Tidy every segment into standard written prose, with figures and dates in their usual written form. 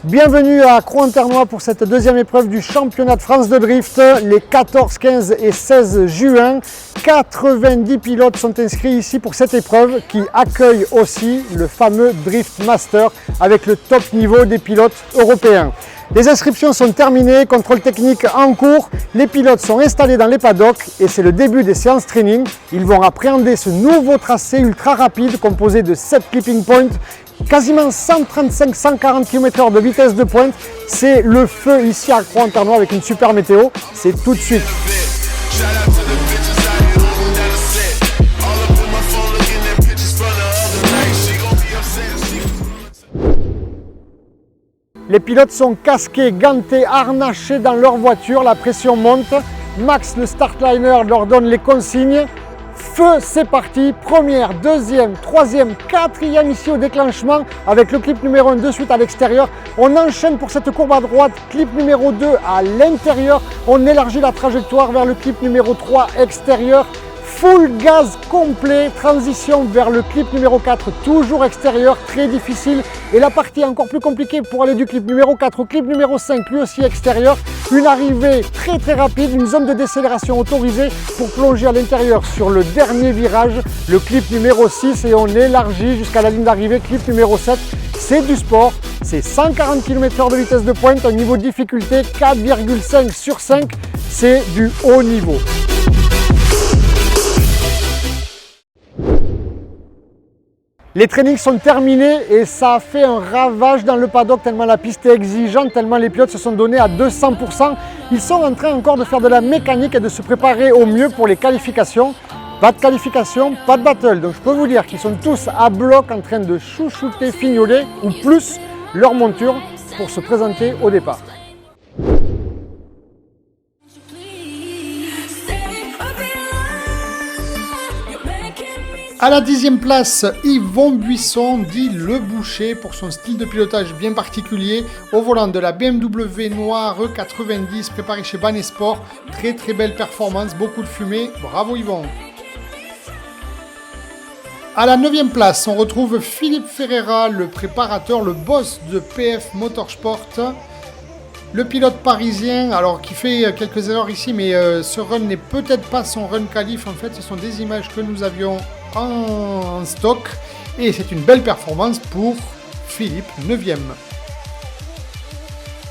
Bienvenue à Croix-en-Ternois pour cette deuxième épreuve du championnat de France de drift, les 14, 15 et 16 juin. 90 pilotes sont inscrits ici pour cette épreuve qui accueille aussi le fameux Drift Master avec le top niveau des pilotes européens. Les inscriptions sont terminées, contrôle technique en cours, les pilotes sont installés dans les paddocks et c'est le début des séances training. Ils vont appréhender ce nouveau tracé ultra rapide composé de 7 clipping points, quasiment 135-140 km/h de vitesse de pointe. C'est le feu ici à Croix-en-Ternois avec une super météo, c'est tout de suite. Les pilotes sont casqués, gantés, harnachés dans leur voiture, la pression monte. Max, le startliner, leur donne les consignes. Feu, c'est parti, première, deuxième, troisième, quatrième ici au déclenchement avec le clip numéro 1 de suite à l'extérieur. On enchaîne pour cette courbe à droite, clip numéro 2 à l'intérieur. On élargit la trajectoire vers le clip numéro 3 extérieur. Full gaz complet, transition vers le clip numéro 4, toujours extérieur, très difficile. Et la partie encore plus compliquée pour aller du clip numéro 4 au clip numéro 5, lui aussi extérieur. Une arrivée très rapide, une zone de décélération autorisée pour plonger à l'intérieur sur le dernier virage, le clip numéro 6 et on élargit jusqu'à la ligne d'arrivée, clip numéro 7. C'est du sport, c'est 140 km/h de vitesse de pointe, un niveau de difficulté 4,5 sur 5, c'est du haut niveau. Les trainings sont terminés et ça a fait un ravage dans le paddock tellement la piste est exigeante, tellement les pilotes se sont donnés à 200%. Ils sont en train encore de faire de la mécanique et de se préparer au mieux pour les qualifications. Pas de qualification, pas de battle. Donc je peux vous dire qu'ils sont tous à bloc en train de chouchouter, fignoler ou plus leur monture pour se présenter au départ. À la 10e place, Yvon Buisson, dit Le Boucher, pour son style de pilotage bien particulier, au volant de la BMW noire E90 préparée chez Banesport. Très belle performance, beaucoup de fumée, bravo Yvon. À la 9e place, on retrouve Philippe Ferreira, le préparateur, le boss de PF Motorsport. Le pilote parisien, alors qui fait quelques erreurs ici, mais ce run n'est peut-être pas son run qualif. En fait, ce sont des images que nous avions en stock. Et c'est une belle performance pour Philippe, 9e.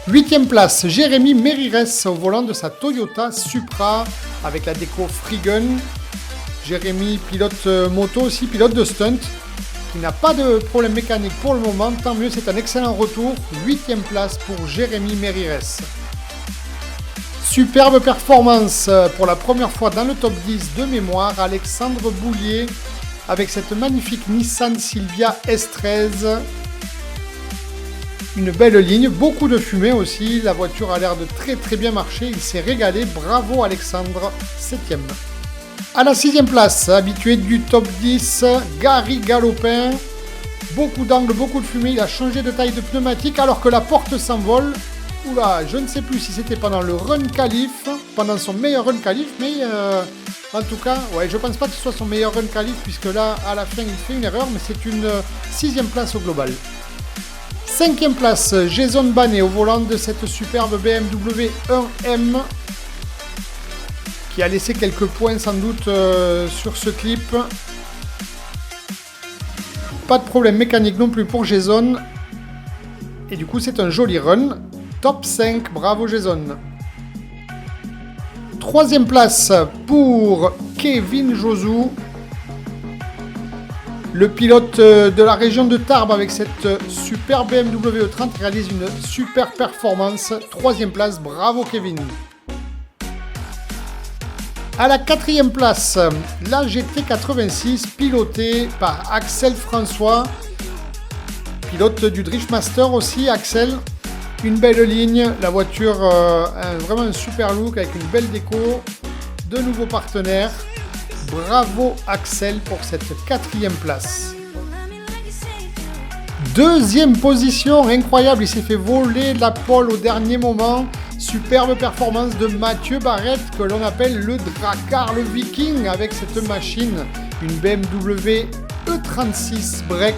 8e place, Jérémy Mérires au volant de sa Toyota Supra avec la déco Freegun. Jérémy, pilote moto aussi, pilote de stunt, qui n'a pas de problème mécanique pour le moment, tant mieux, c'est un excellent retour. 8e place pour Jérémy Mérires. Superbe performance pour la première fois dans le top 10 de mémoire, Alexandre Boulier avec cette magnifique Nissan Silvia S13. Une belle ligne, beaucoup de fumée aussi, la voiture a l'air de très bien marcher, il s'est régalé, bravo Alexandre, 7e. À la 6e place, habitué du top 10, Gary Galopin. Beaucoup d'angles, beaucoup de fumée, il a changé de taille de pneumatique alors que la porte s'envole. Oula, je ne sais plus si c'était pendant le run qualif, pendant son meilleur run qualif, mais en tout cas, ouais, je pense pas que ce soit son meilleur run qualif puisque là, à la fin, il fait une erreur, mais c'est une 6e place au global. 5e place, Jason Banet au volant de cette superbe BMW 1M. Qui a laissé quelques points sans doute sur ce clip. Pas de problème mécanique non plus pour Jason. Et du coup c'est un joli run. Top 5, bravo Jason. 3e place pour Kevin Josou. Le pilote de la région de Tarbes avec cette super BMW E30 réalise une super performance. 3e place, bravo Kevin. À la 4e place, la GT86 pilotée par Axel François, pilote du Drift Master aussi. Axel, une belle ligne, la voiture vraiment un super look avec une belle déco, de nouveaux partenaires. Bravo Axel pour cette 4e place. 2e position, incroyable, il s'est fait voler la pole au dernier moment. Superbe performance de Mathieu Barrette que l'on appelle le Drakkar, le Viking avec cette machine, une BMW E36 break.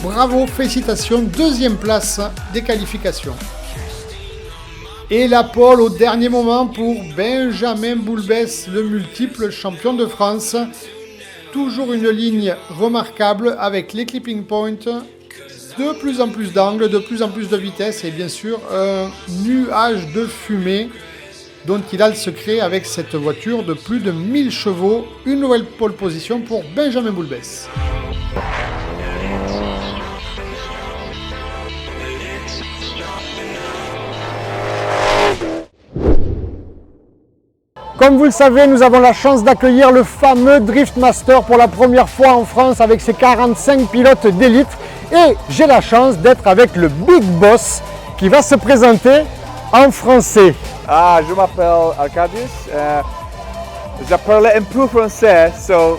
Bravo, félicitations, deuxième place des qualifications. Et la pole au dernier moment pour Benjamin Boulbès, le multiple champion de France. Toujours une ligne remarquable avec les clipping points, de plus en plus d'angles, de plus en plus de vitesse et bien sûr un nuage de fumée dont il a le secret avec cette voiture de plus de 1000 chevaux. Une nouvelle pole position pour Benjamin Boulbès. Comme vous le savez, nous avons la chance d'accueillir le fameux Drift Master pour la première fois en France avec ses 45 pilotes d'élite. Et j'ai la chance d'être avec le Big Boss qui va se présenter en français. Je m'appelle Arkadiusz. Je parle un peu français, so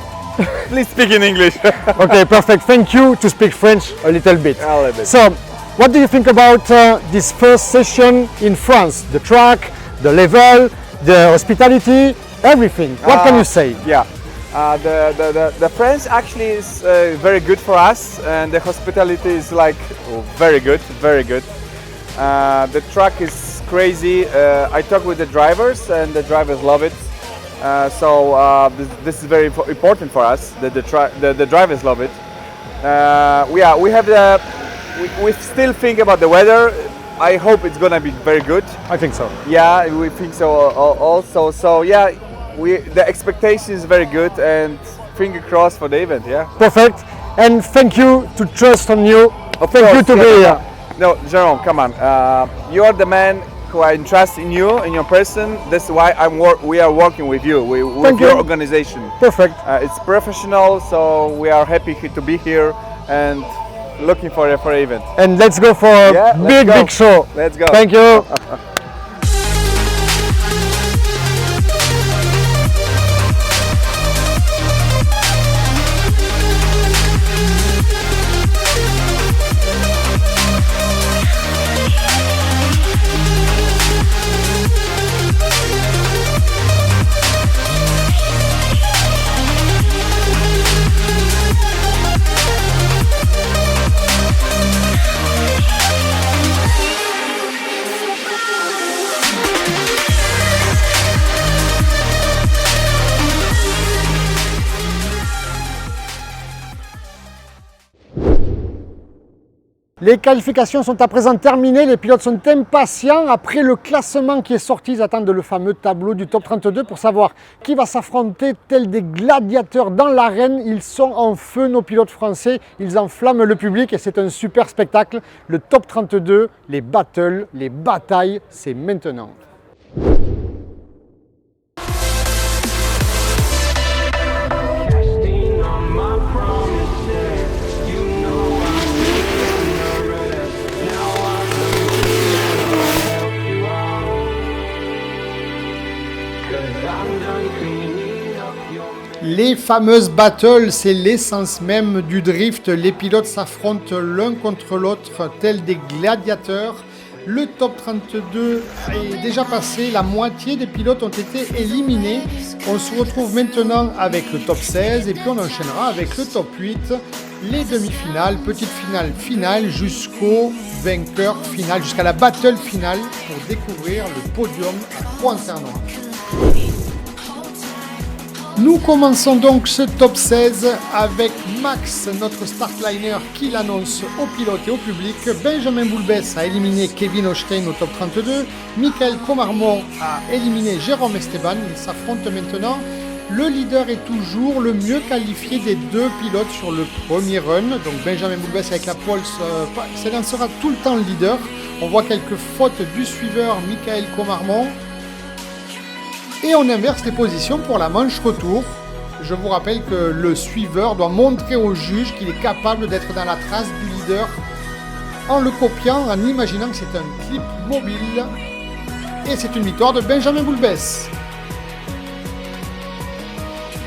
please speak in English. Okay, perfect. Thank you to speak French a little bit. A little bit. So, what do you think about this first session in France? The track, the level, the hospitality, everything. What can you say? Yeah, the French actually is very good for us, and the hospitality is like very good, very good. The track is crazy. I talk with the drivers, and the drivers love it. This is very important for us. The drivers love it. We still think about the weather. I hope it's gonna be very good. I think so. Yeah, we think so also. So yeah, the expectation is very good, and finger crossed for the event. Yeah. Perfect. And thank you to trust on you. Thank you to be here. No, Jerome, come on. You are the man who I trust in you, in your person. That's why we are working with you, with your organization. Perfect. It's professional, so we are happy to be here and looking for an event. And let's go for a big show. Let's go. Thank you. Les qualifications sont à présent terminées, les pilotes sont impatients. Après le classement qui est sorti, ils attendent le fameux tableau du top 32 pour savoir qui va s'affronter tels des gladiateurs dans l'arène. Ils sont en feu, nos pilotes français, ils enflamment le public et c'est un super spectacle. Le top 32, les battles, les batailles, c'est maintenant. Les fameuses battles, c'est l'essence même du drift. Les pilotes s'affrontent l'un contre l'autre tels des gladiateurs. Le top 32 est déjà passé, la moitié des pilotes ont été éliminés. On se retrouve maintenant avec le top 16 et puis on enchaînera avec le top 8, les demi-finales, petite finale, finale jusqu'au vainqueur final, jusqu'à la battle finale pour découvrir le podium à Pointernois. Nous commençons donc ce top 16 avec Max, notre startliner, qui l'annonce aux pilotes et au public. Benjamin Boulbès a éliminé Kevin Hochstein au top 32. Michael Comarmont a éliminé Jérôme Esteban. Ils s'affrontent maintenant. Le leader est toujours le mieux qualifié des deux pilotes sur le premier run. Donc Benjamin Boulbès avec la pole s'élancera tout le temps le leader. On voit quelques fautes du suiveur Michael Comarmont. Et on inverse les positions pour la manche retour. Je vous rappelle que le suiveur doit montrer au juge qu'il est capable d'être dans la trace du leader en le copiant, en imaginant que c'est un clip mobile. Et c'est une victoire de Benjamin Boulbès.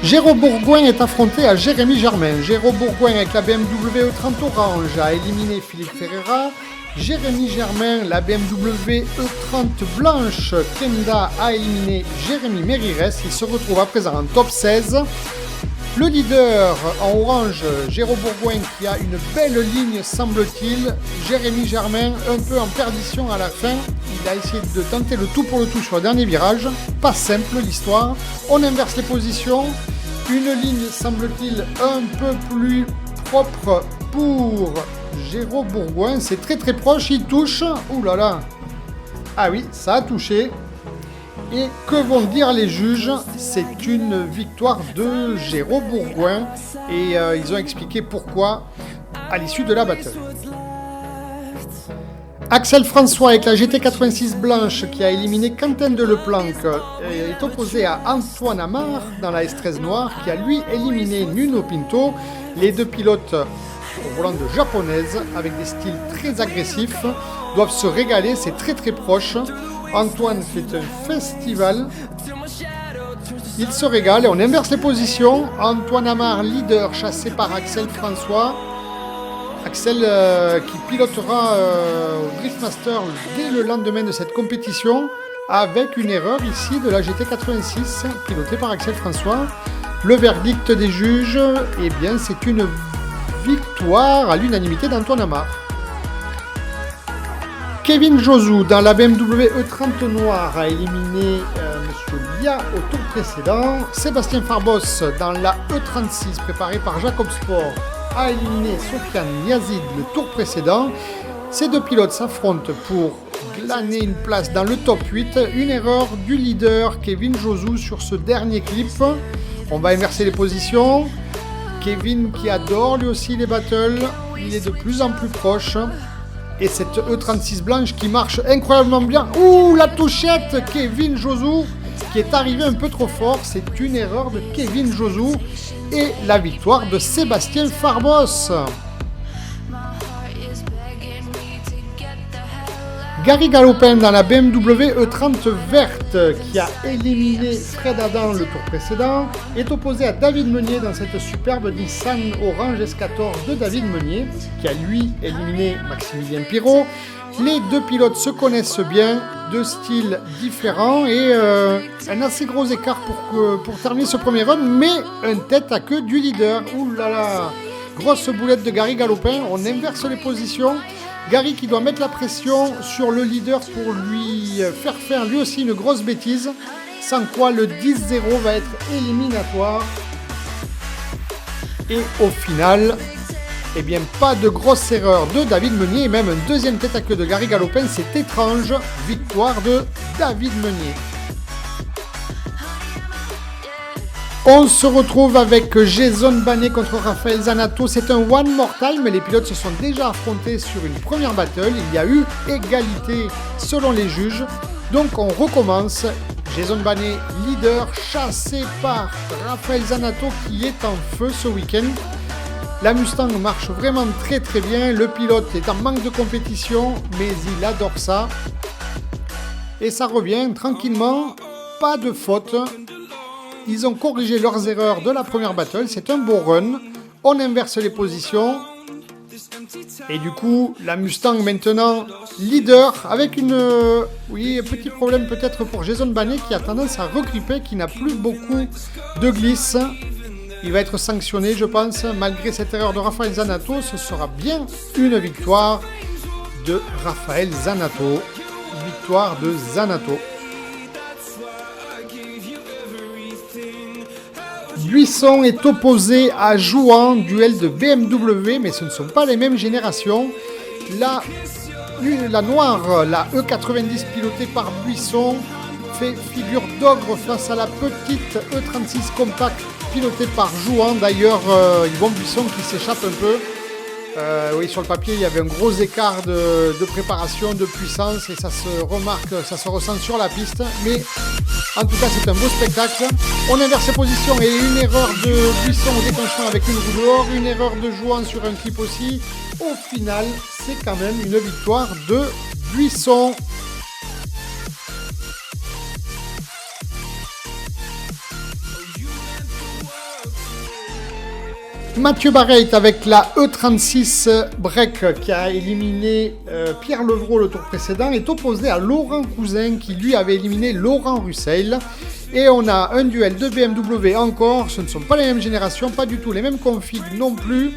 Géraud Bourgoin est affronté à Jérémy Germain. Géraud Bourgoin avec la BMW E30 orange a éliminé Philippe Ferreira. Jérémy Germain, la BMW E30 blanche Kenda a éliminé Jérémy Mérires. Il se retrouve à présent en top 16. Le leader en orange, Géraud Bourgoin, qui a une belle ligne semble-t-il. Jérémy Germain un peu en perdition à la fin. Il a essayé de tenter le tout pour le tout sur le dernier virage. Pas simple l'histoire. On inverse les positions. Une ligne semble-t-il un peu plus propre pour Géraud Bourgoin. C'est très très proche, il touche. Ouh là là. Ah oui, ça a touché. Et que vont dire les juges? C'est une victoire de Géraud Bourgoin et ils ont expliqué pourquoi à l'issue de la bataille. Axel François avec la GT86 blanche qui a éliminé Quentin Deleplanque est opposé à Antoine Amar dans la S13 noire qui a lui éliminé Nuno Pinto. Les deux pilotes au volant de japonaise avec des styles très agressifs doivent se régaler, c'est très très proche. Antoine fait un festival, il se régale et on inverse les positions. Antoine Amar, leader, chassé par Axel François. Axel qui pilotera au Driftmaster dès le lendemain de cette compétition avec une erreur ici de la GT86 pilotée par Axel François. Le verdict des juges, eh bien c'est une victoire à l'unanimité d'Antoine Amar. Kevin Josou dans la BMW E30 noire a éliminé Monsieur Lia au tour précédent. Sébastien Farbos dans la E36 préparée par Jacob Sport a éliminé Sofiane Yazid le tour précédent. Ces deux pilotes s'affrontent pour glaner une place dans le top 8. Une erreur du leader Kevin Josou sur ce dernier clip. On va inverser les positions. Kevin qui adore lui aussi les battles, il est de plus en plus proche. Et cette E36 blanche qui marche incroyablement bien. Ouh, la touchette, Kevin Josou qui est arrivé un peu trop fort. C'est une erreur de Kevin Josou. Et la victoire de Sébastien Farbos. Gary Galopin dans la BMW E30 verte qui a éliminé Fred Adam le tour précédent est opposé à David Meunier dans cette superbe Nissan Orange S14 de David Meunier qui a lui éliminé Maximilien Pirot. Les deux pilotes se connaissent bien, deux styles différents et un assez gros écart pour terminer ce premier run, mais un tête à queue du leader. Ouh là là, grosse boulette de Gary Galopin, on inverse les positions. Gary qui doit mettre la pression sur le leader pour lui faire lui aussi une grosse bêtise, sans quoi le 10-0 va être éliminatoire. Et au final, eh bien pas de grosse erreur de David Meunier et même un deuxième tête à queue de Gary Galopin, c'est étrange, victoire de David Meunier. On se retrouve avec Jason Banet contre Raphaël Zanato. C'est un one more time. Les pilotes se sont déjà affrontés sur une première battle. Il y a eu égalité selon les juges. Donc on recommence. Jason Banet, leader, chassé par Raphaël Zanato qui est en feu ce week-end. La Mustang marche vraiment très très bien. Le pilote est en manque de compétition, mais il adore ça. Et ça revient tranquillement. Pas de faute. Ils ont corrigé leurs erreurs de la première battle, c'est un beau run. On inverse les positions. Et du coup, la Mustang maintenant leader avec un petit problème peut-être pour Jason Banet qui a tendance à regripper, qui n'a plus beaucoup de glisse. Il va être sanctionné, je pense, malgré cette erreur de Raphaël Zanato. Ce sera bien une victoire de Raphaël Zanato. Victoire de Zanato. Buisson est opposé à Jouan, duel de BMW, mais ce ne sont pas les mêmes générations. La noire, la E90 pilotée par Buisson, fait figure d'ogre face à la petite E36 compact pilotée par Jouan. D'ailleurs, Yvon Buisson qui s'échappe un peu. Oui, sur le papier, il y avait un gros écart de préparation, de puissance, et ça se remarque, ça se ressent sur la piste. Mais en tout cas, c'est un beau spectacle. On inverse ses positions et une erreur de Buisson au déclenchement avec une roue dehors, une erreur de Jouan sur un clip aussi. Au final, c'est quand même une victoire de Buisson. Mathieu Barrette avec la E36 Break qui a éliminé Pierre Levrault le tour précédent est opposé à Laurent Cousin qui lui avait éliminé Laurent Russell. Et on a un duel de BMW encore, ce ne sont pas les mêmes générations, pas du tout les mêmes configs non plus.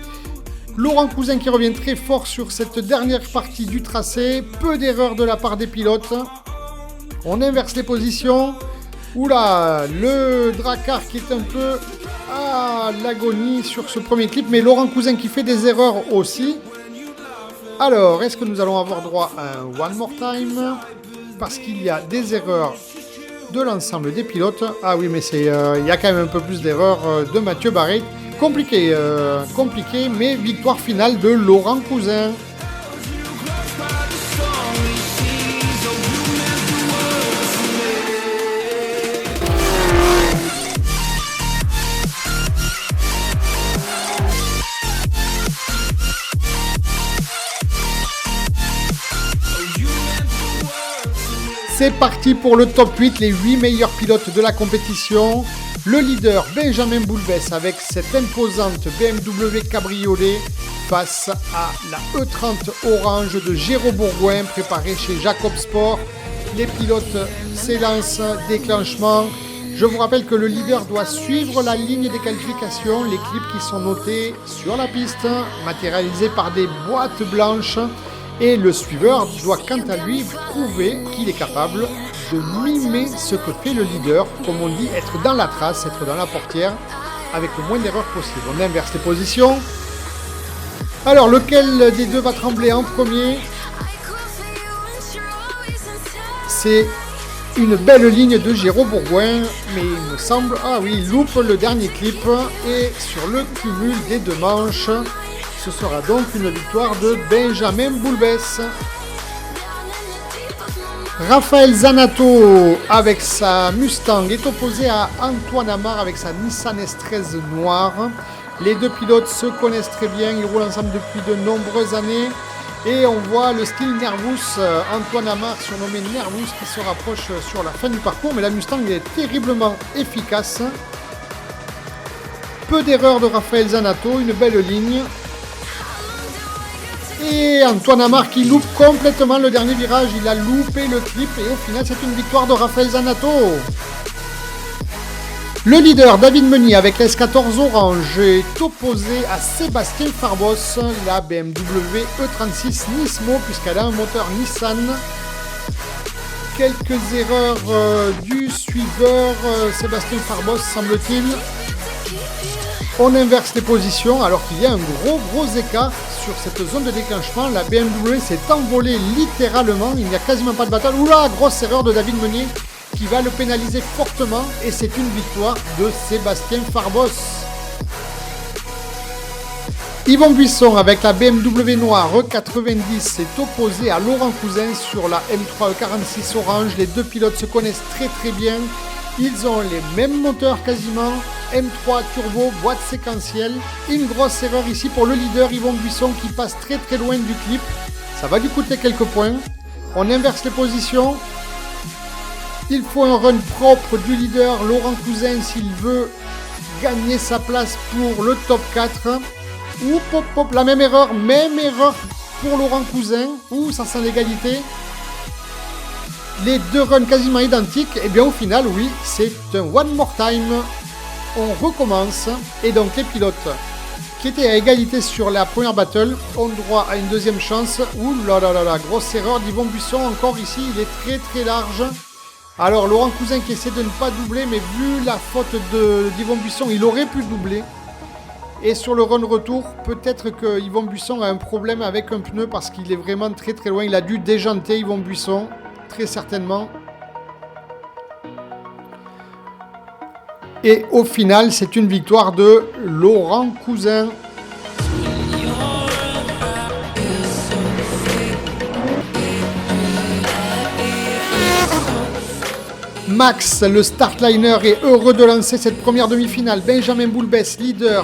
Laurent Cousin qui revient très fort sur cette dernière partie du tracé, peu d'erreurs de la part des pilotes. On inverse les positions. Oula, le Drakkar qui est un peu à l'agonie sur ce premier clip, mais Laurent Cousin qui fait des erreurs aussi. Alors, est-ce que nous allons avoir droit à un One More Time? Parce qu'il y a des erreurs de l'ensemble des pilotes. Ah oui, mais il y a quand même un peu plus d'erreurs de Mathieu Barret. Compliqué, mais victoire finale de Laurent Cousin. C'est parti pour le top 8, les 8 meilleurs pilotes de la compétition. Le leader Benjamin Boulbès avec cette imposante BMW Cabriolet face à la E30 Orange de Géraud Bourgoin préparée chez Jacob Sport. Les pilotes s'élancent, déclenchement. Je vous rappelle que le leader doit suivre la ligne des qualifications, les clips qui sont notés sur la piste, matérialisés par des boîtes blanches. Et le suiveur doit quant à lui prouver qu'il est capable de mimer ce que fait le leader, comme on dit, être dans la trace, être dans la portière, avec le moins d'erreurs possible. On inverse les positions. Alors, lequel des deux va trembler en premier? C'est une belle ligne de Géraud Bourgoin, mais il me semble... Ah oui, il loupe le dernier clip, et sur le cumul des deux manches... Ce sera donc une victoire de Benjamin Boulbès. Raphaël Zanato avec sa Mustang est opposé à Antoine Amar avec sa Nissan S13 noire. Les deux pilotes se connaissent très bien, ils roulent ensemble depuis de nombreuses années. Et on voit le style Nervous, Antoine Amar surnommé Nervous qui se rapproche sur la fin du parcours. Mais la Mustang est terriblement efficace. Peu d'erreurs de Raphaël Zanato, une belle ligne. Et Antoine Amar qui loupe complètement le dernier virage, il a loupé le clip et au final c'est une victoire de Raphaël Zanato. Le leader David Meunier avec l'S14 Orange est opposé à Sébastien Farbos, la BMW E36 Nismo puisqu'elle a un moteur Nissan. Quelques erreurs du suiveur Sébastien Farbos semble-t-il. On inverse les positions alors qu'il y a un gros écart sur cette zone de déclenchement. La BMW s'est envolée littéralement, il n'y a quasiment pas de bataille. Oula, grosse erreur de David Meunier qui va le pénaliser fortement et c'est une victoire de Sébastien Farbos. Yvon Buisson avec la BMW noire E90 s'est opposé à Laurent Cousin sur la M3 E46 Orange. Les deux pilotes se connaissent très bien. Ils ont les mêmes moteurs quasiment, M3 turbo, boîte séquentielle. Une grosse erreur ici pour le leader Yvon Buisson qui passe très loin du clip. Ça va lui coûter quelques points. On inverse les positions. Il faut un run propre du leader Laurent Cousin s'il veut gagner sa place pour le top 4. La même erreur pour Laurent Cousin. Ça sent l'égalité. Les deux runs quasiment identiques, et bien au final, oui, c'est un one more time. On recommence, et donc les pilotes qui étaient à égalité sur la première battle ont droit à une deuxième chance. Ouh là là, grosse erreur d'Yvon Buisson, encore ici, il est très large. Alors Laurent Cousin qui essaie de ne pas doubler, mais vu la faute d'Yvon Buisson, il aurait pu doubler. Et sur le run retour, peut-être que Yvon Buisson a un problème avec un pneu parce qu'il est vraiment très loin, il a dû déjanter Yvon Buisson. Très certainement. Et au final, c'est une victoire de Laurent Cousin. Max, le startliner, est heureux de lancer cette première demi-finale. Benjamin Boulbès, leader,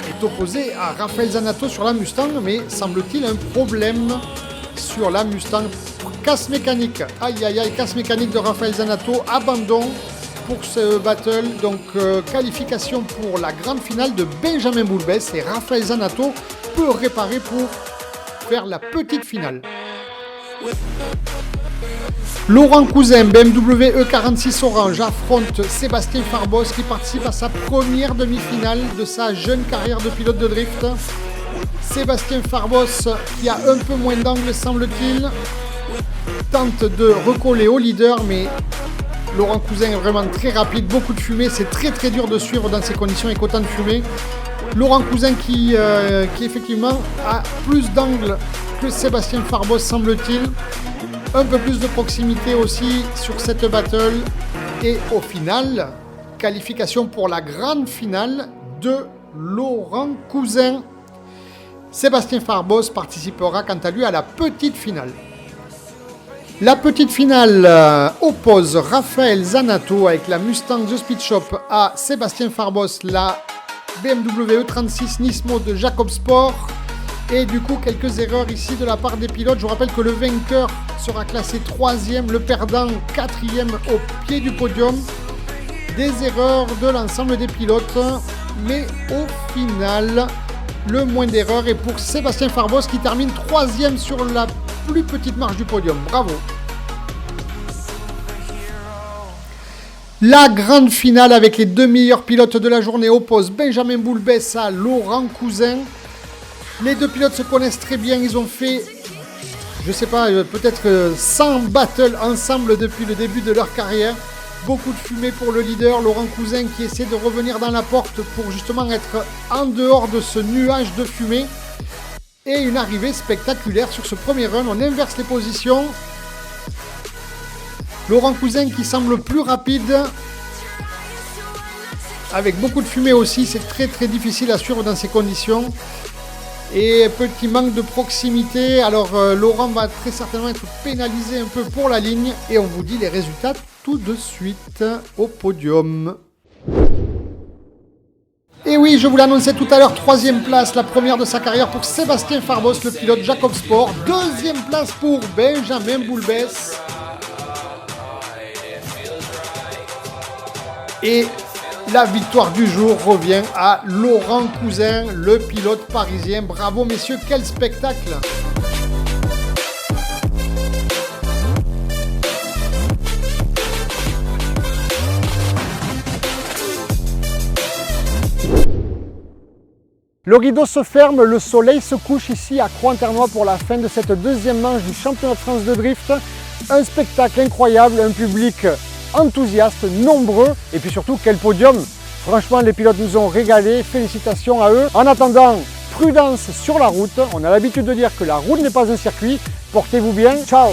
est opposé à Raphaël Zanato sur la Mustang, mais semble-t-il un problème sur la Mustang. Casse mécanique, casse mécanique de Raphaël Zanato, abandon pour ce battle, donc qualification pour la grande finale de Benjamin Boulbès et Raphaël Zanato peut réparer pour faire la petite finale. Laurent Cousin, BMW E46 Orange, affronte Sébastien Farbos qui participe à sa première demi-finale de sa jeune carrière de pilote de drift. Sébastien Farbos, qui a un peu moins d'angle semble-t-il, tente de recoller au leader, mais Laurent Cousin est vraiment très rapide, beaucoup de fumée, c'est très dur de suivre dans ces conditions avec autant de fumée. Laurent Cousin qui effectivement a plus d'angle que Sébastien Farbos semble-t-il. Un peu plus de proximité aussi sur cette battle. Et au final, qualification pour la grande finale de Laurent Cousin. Sébastien Farbos participera quant à lui à la petite finale. La petite finale oppose Raphaël Zanato avec la Mustang The Speed Shop à Sébastien Farbos, la BMW E36 Nismo de Jacob Sport. Et du coup, quelques erreurs ici de la part des pilotes. Je vous rappelle que le vainqueur sera classé 3e, le perdant 4e au pied du podium. Des erreurs de l'ensemble des pilotes, mais au final, le moins d'erreurs est pour Sébastien Farbos qui termine 3e sur la plus petite marge du podium. Bravo! La grande finale avec les deux meilleurs pilotes de la journée oppose Benjamin Boulbès à Laurent Cousin. Les deux pilotes se connaissent très bien, ils ont fait, je sais pas, peut-être 100 battles ensemble depuis le début de leur carrière. Beaucoup de fumée pour le leader, Laurent Cousin qui essaie de revenir dans la porte pour justement être en dehors de ce nuage de fumée. Et une arrivée spectaculaire sur ce premier run, on inverse les positions. Laurent Cousin qui semble plus rapide, avec beaucoup de fumée aussi, c'est très difficile à suivre dans ces conditions. Et petit manque de proximité, alors Laurent va très certainement être pénalisé un peu pour la ligne. Et on vous dit les résultats tout de suite au podium. Et oui, je vous l'annonçais tout à l'heure, 3e place, la première de sa carrière pour Sébastien Farbos, le pilote Jacob Sport. 2e place pour Benjamin Boulbès. Et la victoire du jour revient à Laurent Cousin, le pilote parisien. Bravo messieurs, quel spectacle! Le rideau se ferme, le soleil se couche ici à Croix-en-Ternois pour la fin de cette deuxième manche du championnat de France de drift. Un spectacle incroyable, un public enthousiastes, nombreux, et puis surtout quel podium. Franchement, les pilotes nous ont régalé, félicitations à eux. En attendant, prudence sur la route, on a l'habitude de dire que la route n'est pas un circuit. Portez-vous bien, ciao!